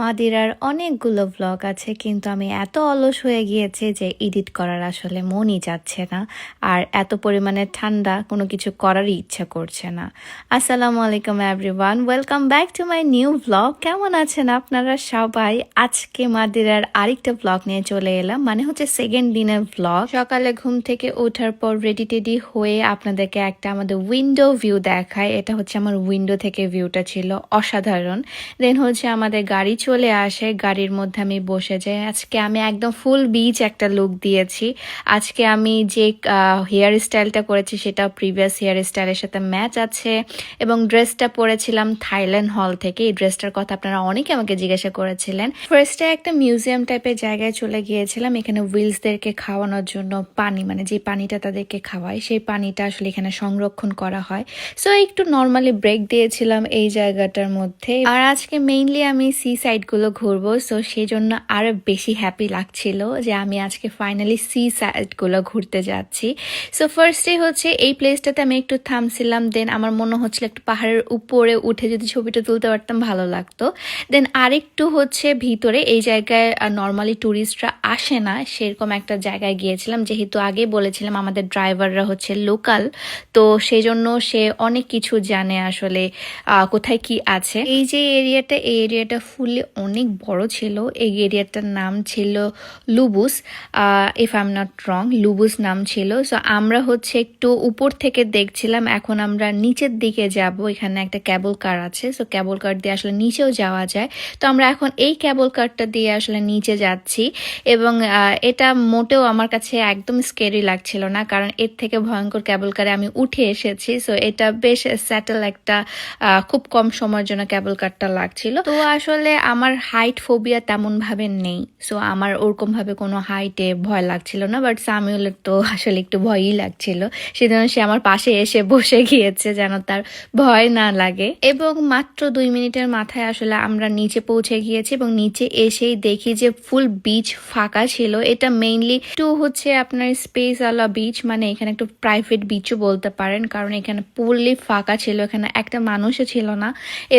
মাদিরার অনেকগুলো ব্লগ আছে, কিন্তু আমি এত অলস হয়ে গিয়েছি যে এডিট করার আসলে মনই যাচ্ছে না। আর এত পরিমাণে ঠান্ডা, কোনো কিছু করারই ইচ্ছা করছে না। আসসালামু আলাইকুম everyone, welcome back to my new blog. কেমন আছেন আপনারা সবাই? আজকে মাদিরার আরেকটা ব্লগ নিয়ে চলে এলাম, মানে হচ্ছে সেকেন্ড দিনের ব্লগ। সকালে ঘুম থেকে ওঠার পর রেডি টেডি হয়ে আপনাদেরকে একটা আমাদের উইন্ডো ভিউ দেখায়। এটা হচ্ছে আমার উইন্ডো থেকে ভিউটা ছিল অসাধারণ। দেন হচ্ছে আমাদের গাড়ি চলে আসে, গাড়ির মধ্যে আমি বসে যাই। আজকে আমি একদম ফুল বিচ একটা লুক দিয়েছি। আজকে আমি যে হেয়ার স্টাইলটা করেছি সেটা প্রিভিয়াস হেয়ার স্টাইলের সাথে ম্যাচ আছে, এবং ড্রেসটা পরেছিলাম থাইল্যান্ড হল থেকে। এই ড্রেসটার কথা আপনারা অনেকে আমাকে জিজ্ঞাসা করেছিলেন। ফার্স্টে একটা মিউজিয়াম টাইপের জায়গায় চলে গিয়েছিলাম, এখানে হুইলসদেরকে খাওয়ানোর জন্য পানি, মানে যে পানিটা তাদেরকে খাওয়ায় সেই পানিটা আসলে এখানে সংরক্ষণ করা হয়। সো একটু নর্মালি ব্রেক দিয়েছিলাম এই জায়গাটার মধ্যে। আর আজকে মেইনলি আমি সি সাইডগুলো ঘুরবো, সো সেই জন্য আরো বেশি হ্যাপি লাগছিল যে আমি আজকে ফাইনালি সি সাইডগুলো ঘুরতে যাচ্ছি। সো ফার্স্টে হচ্ছে এই প্লেসটাতে আমি একটু থামছিলাম। দেন আমার মনে হচ্ছিল একটু পাহাড়ের উপরে উঠে যদি ছবিটা তুলতে পারতাম ভালো লাগতো। দেন আরেকটু হচ্ছে ভিতরে, এই জায়গায় নর্মালি ট্যুরিস্টরা আসে না, সেরকম একটা জায়গায় গিয়েছিলাম। যেহেতু আগে বলেছিলাম আমাদের ড্রাইভাররা হচ্ছে লোকাল, তো সেই জন্য সে অনেক কিছু জানে আসলে কোথায় কি আছে। এই যে এরিয়াটা, এই এরিয়াটা ফুললি অনেক বড় ছিল। এই এরিয়াটার নাম ছিল লুবুস, if I am not wrong, লুবুস নাম ছিল। সো আমরা হচ্ছে একটু উপর থেকে দেখছিলাম, এখন আমরা নিচের দিকে যাব। এখানে একটা ক্যাবল কার আছে, সো ক্যাবল কার দিয়ে আসলে নিচেও যাওয়া যায়। তো আমরা এখন এই ক্যাবল কারটা দিয়ে আসলে নিচে যাচ্ছি, এবং এটা মোটেও আমার কাছে একদম স্কেরি লাগছিল না, কারণ এর থেকে ভয়ঙ্কর ক্যাবল কারে আমি উঠে এসেছি। সো এটা বেশ স্যাটেল একটা খুব কম সময়ের জন্য ক্যাবল কারটা লাগছিল। তো আসলে আমার হাইট ফোবিয়া তেমন ভাবে নেই, সো আমার ওরকম ভাবে কোনো হাইটে ভয় লাগছিল না। বাট সামিউলের তো আসলে একটু ভয়ই লাগছিল, সেজন্য সে আমার পাশে এসে বসে গিয়েছে যেন তার ভয় না লাগে। এবং মাত্র 2 মিনিটের মাথায় আসলে আমরা নিচে পৌঁছে গিয়েছি, এবং নিচে এসেই দেখি যে ফুল বিচ ফাঁকা ছিল। এটা মেইনলি একটু হচ্ছে আপনার স্পেস আলা বিচ, মানে এখানে একটু প্রাইভেট বিচও বলতে পারেন, কারণ এখানে ফুললি ফাঁকা ছিল, এখানে একটা মানুষও ছিল না।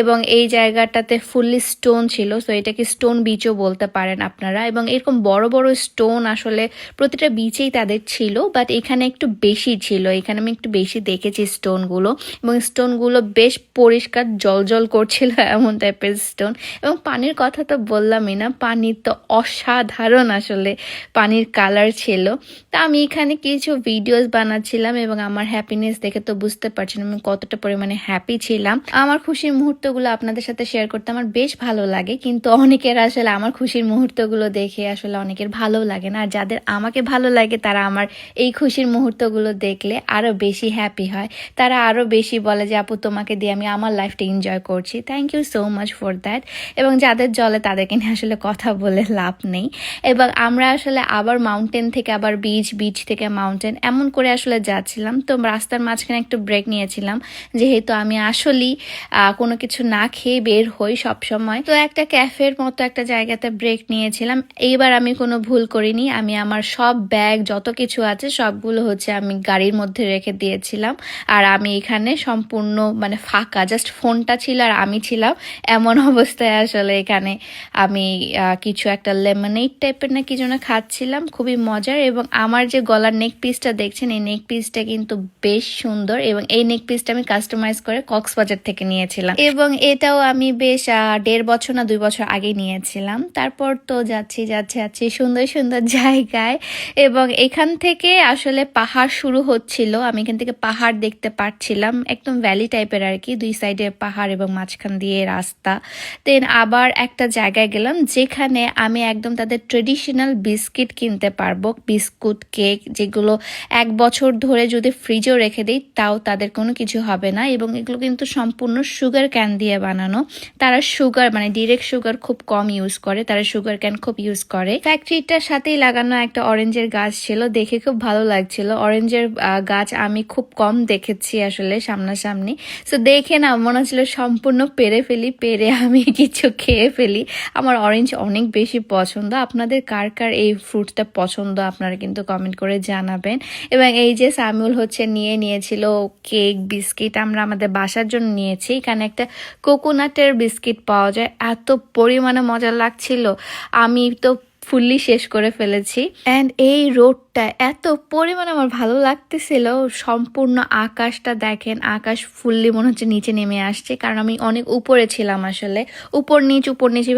এবং এই জায়গাটাতে ফুললি স্টোন ছিল, সো এটাকে স্টোন বিচও বলতে পারেন আপনারা। এবং এরকম বড় বড় স্টোন আসলে প্রতিটা বিচেই তাদের ছিল, বাট এখানে একটু বেশি ছিল। এখানে আমি একটু বেশি দেখেছি স্টোনগুলো, এবং স্টোনগুলো বেশ পরিষ্কার জল করছিল, এমন টাইপের স্টোন। এবং পানির কথা তো বললামই না, পানি তো অসাধারণ আসলে পানির কালার ছিল। তা আমি এখানে কিছু ভিডিওস বানাচ্ছিলাম, এবং আমার হ্যাপিনেস দেখে তো বুঝতে পারছেন আমি কতটা পরিমাণে হ্যাপি ছিলাম। আমার খুশির মুহূর্তগুলো আপনাদের সাথে শেয়ার করতে আমার বেশ ভালো লাগে, কিন্তু অনেকের আসলে আমার খুশির মুহূর্তগুলো দেখে আসলে অনেকের ভালো লাগে না। আর যাদের আমাকে ভালো লাগে তারা আমার এই খুশির মুহূর্তগুলো দেখলে আরো বেশি হ্যাপি হয়, তারা আরো বেশি বলে যে আপু তোমাকে দিয়ে আমি আমার লাইফটা এনজয় করছি। Thank you so much for that. এবং যাদের জলে তাদেরকে নিয়ে আসলে কথা বলে লাভ নেই। এবং আমরা আসলে আবার মাউন্টেন থেকে আবার বিচ, বিচ থেকে মাউন্টেন, এমন করে আসলে যাচ্ছিলাম। তো রাস্তার মাঝখানে একটু ব্রেক নিয়েছিলাম, যেহেতু আমি আসলেই কোনো কিছু না খেয়ে বের হই সব সময়। তো একটা ক্যাফের মতো একটা জায়গাতে ব্রেক নিয়েছিলাম। এইবার আমি কোনো ভুল করিনি, আমি আমার সব ব্যাগ যত কিছু আছে সবগুলো হচ্ছে আমি গাড়ির মধ্যে রেখে দিয়েছিলাম। আর আমি এখানে সম্পূর্ণ মানে ফাঁকা, জাস্ট ফোনটা ছিল আর আমি ছিলাম, এমন অবস্থায় আসলে এখানে আমি কিছু একটা লেমনেড টাইপের না কি যেন খাচ্ছিলাম, খুবই মজার। এবং আমার যে গলার নেক পিসটা দেখছেন, এই নেক পিসটা কিন্তু বেশ সুন্দর, এবং এই নেক পিসটা আমি কাস্টমাইজ করে কক্সবাজার থেকে নিয়েছিলাম, এবং এটাও আমি বেশ 1.5 বছর না 2 বছর আগে নিয়েছিলাম। তারপর তো যাচ্ছি সুন্দর সুন্দর জায়গায়, এবং এখান থেকে আসলে পাহাড় শুরু হচ্ছিল। আমি এখান থেকে পাহাড় দেখতে পাচ্ছিলাম, একদম ভ্যালি টাইপের আর কি, 2 সাইডে পাহাড় এবং মাঝখান দিয়ে রাস্তা। দেন আবার একটা জায়গায় গেলাম যেখানে আমি একদম তাদের ট্রেডিশনাল বিস্কিট কিনতে পারবো, বিস্কুট কেক, যেগুলো 1 বছর ধরে যদি ফ্রিজেও রেখে দিই তাও তাদের কোনো কিছু হবে না। এবং এগুলো কিন্তু সম্পূর্ণ সুগার ক্যান দিয়ে বানানো। তারা সুগার মানে ডিরেক্ট সুগার খুব কম ইউজ করে, তারা সুগার ক্যান খুব ইউজ করে। ফ্যাক্টরিটার সাথেই লাগানো একটা অরেঞ্জের গাছ ছিল, দেখে খুব ভালো লাগছিল। অরেঞ্জের গাছ আমি খুব কম দেখেছি আসলে সামনাসামনি। সো দেখে না মনে হচ্ছিল সম্পূর্ণ পেরে ফেলি, পেরে আমি কিছু খেয়ে ফেলি। আমার অরেঞ্জ অনেক বেশি পছন্দ। আপনাদের কার কার এই ফ্রুটটা পছন্দ আপনারা কিন্তু কমেন্ট করে জানাবেন। এবং এই যে সামিউল হচ্ছে নিয়েছিল কেক, বিস্কিট, আমরা আমাদের বাসার জন্য নিয়েছি। এখানে একটা কোকোনাটের বিস্কিট পাওয়া যায়, এত পরিমাণে মজা লাগছিল, আমি তো ফুললি শেষ করে ফেলেছি। অ্যান্ড এই রোডটা এত পরিমাণে আমার ভালো লাগতেছিল, সম্পূর্ণ আকাশটা দেখেন, আকাশ ফুললি মনে হচ্ছে নিচে নেমে আসছে, কারণ আমি অনেক উপরে ছিলাম, আসলে উপর নিচ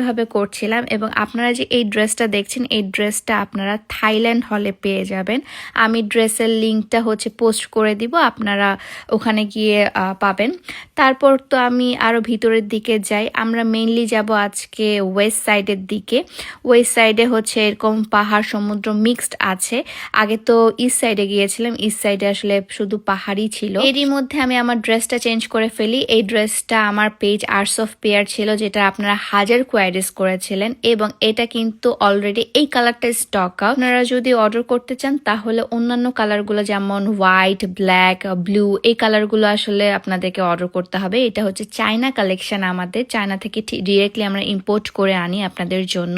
ভাবে করছিলাম। এবং আপনারা যে এই ড্রেসটা দেখছেন, এই ড্রেসটা আপনারা থাইল্যান্ড হলে পেয়ে যাবেন। আমি ড্রেসের লিঙ্কটা হচ্ছে পোস্ট করে দিব, আপনারা ওখানে গিয়ে পাবেন। তারপর তো আমি আরও ভিতরের দিকে যাই, আমরা মেইনলি যাব আজকে ওয়েস্ট সাইডের দিকে। ওয়েস্ট সাইডে হচ্ছে এরকম পাহাড় সমুদ্র মিক্সড আছে। আগে তো ইস্ট সাইডে গিয়েছিলাম, ইস্ট সাইডে আসলে শুধু পাহাড়ই ছিল। এরই মধ্যে আমি আমার ড্রেসটা চেঞ্জ করে ফেলি। এই ড্রেসটা আমার পেজ আর্টস অফ পেয়ার ছিল, যেটা আপনারা 1000 কোয়ারিজ করেছিলেন, এবং এটা কিন্তু অলরেডি এই কালারটা স্টক আউট। আপনারা যদি অর্ডার করতে চান তাহলে অন্যান্য কালারগুলো যেমন হোয়াইট, ব্ল্যাক, ব্লু, এই কালারগুলো আসলে আপনাদেরকে অর্ডার করতে হবে। এটা হচ্ছে চায়না কালেকশন, আমাদের চায়না থেকে ডিরেক্টলি আমরা ইম্পোর্ট করে আনি আপনাদের জন্য।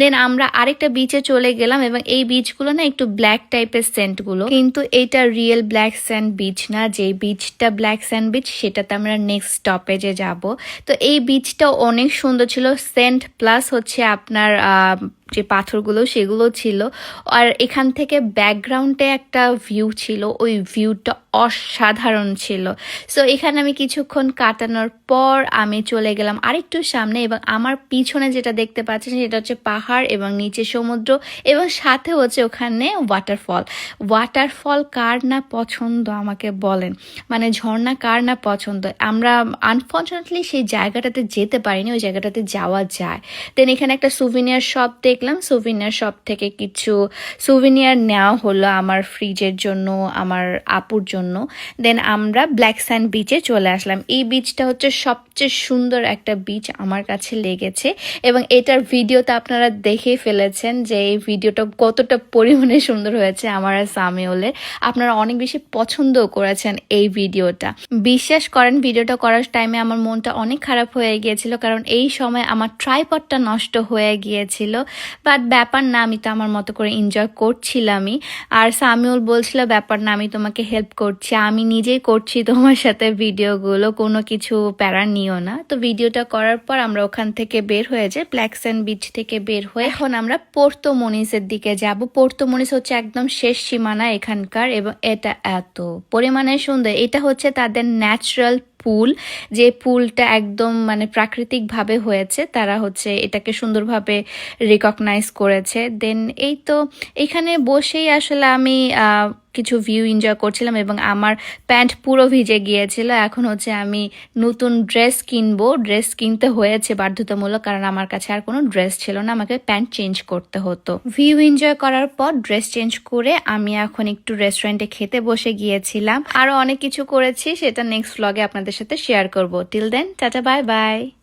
দেন আমরা আরেকটা বিচে চলে গেলাম, এবং এই বিচগুলো না একটু ব্ল্যাক টাইপের সেন্টগুলো, কিন্তু এটা রিয়েল ব্ল্যাক স্যান্ড বিচ না। যে বিচটা ব্ল্যাক স্যান্ড বিচ, সেটাতে আমরা নেক্সট স্টপেজে যাব। তো এই বিচটা অনেক সুন্দর ছিল, সেন্ট প্লাস হচ্ছে আপনার যে পাথরগুলো সেগুলো ছিল। আর এখান থেকে ব্যাকগ্রাউন্ডে একটা ভিউ ছিল, ওই ভিউটা অসাধারণ ছিল। সো এখানে আমি কিছুক্ষণ কাটানোর পর আমি চলে গেলাম আরেকটু সামনে, এবং আমার পিছনে যেটা দেখতে পাচ্ছেন সেটা হচ্ছে পাহাড় এবং নিচে সমুদ্র, এবং সাথে হচ্ছে ওখানে ওয়াটারফল কার না পছন্দ আমাকে বলেন, মানে ঝর্ণা কার না পছন্দ। আমরা আনফর্চুনেটলি সেই জায়গাটাতে যেতে পারিনি, ওই জায়গাটাতে যাওয়া যায়। দেন এখানে একটা সুভিনিয়ার শপ দেখলাম, সুভিনিয়ার শপ থেকে কিছু সুভিনিয়ার নেওয়া হলো আমার ফ্রিজের জন্য, আমার আপুর জন্য। দেন আমরা ব্ল্যাক স্যান্ড বিচে চলে আসলাম। এই বিচটা হচ্ছে সবচেয়ে সুন্দর একটা বিচ আমার কাছে লেগেছে, এবং এটার ভিডিওটা আপনারা দেখে ফেলেছেন যে এই ভিডিওটা কতটা পরিমাণে সুন্দর হয়েছে আমার আর সামিউলের। আপনারা অনেক বেশি পছন্দও করেছেন এই ভিডিওটা। বিশ্বাস করেন, ভিডিওটা করার টাইমে আমার মনটা অনেক খারাপ হয়ে গিয়েছিল, কারণ এই সময় আমার ট্রাইপডটা নষ্ট হয়ে গিয়েছিল। বাট ব্যাপার না, আমি তো আমার মতো করে এনজয় করছিলামই। আর সামিউল বলছিল ব্যাপার না, আমি তোমাকে হেল্প করছি, আমি নিজেই করছি তোমার সাথে ভিডিওগুলো, কোনো কিছু প্যারা নিও না। তো ভিডিওটা করার পর আমরা ওখান থেকে বের হয়ে যাই, ব্ল্যাক স্যান্ড বিচ থেকে বের হয়ে এখন আমরা পোর্তো মনিসের দিকে যাব। পোর্তো মনিস হচ্ছে একদম শেষ সীমানা এখানকার, এবং এটা এত পরিমাণে সুন্দর। এটা হচ্ছে তাদের ন্যাচারাল পুল, যে পুলটা একদম মানে প্রাকৃতিকভাবে হয়েছে, তারা হচ্ছে এটাকে সুন্দরভাবে রিকগনাইজ করেছে। দেন এই তো এখানে বসেই আসলে আমি কিছু ভিউ এনজয় করছিলাম, এবং আমার প্যান্ট পুরো ভিজে গিয়েছিল। এখন হচ্ছে আমি নতুন ড্রেস কিনবো, ড্রেস কিনতে হয়েছে বাধ্যতামূলক, কারণ আমার কাছে আর কোনো ড্রেস ছিল না, আমাকে প্যান্ট চেঞ্জ করতে হতো। ভিউ এনজয় করার পর ড্রেস চেঞ্জ করে আমি এখন একটু রেস্টুরেন্টে খেতে বসে গিয়েছিলাম। আরো অনেক কিছু করেছি, সেটা নেক্সট ভ্লগে আপনাদের সাথে শেয়ার করবো। Till then, tata, bye by.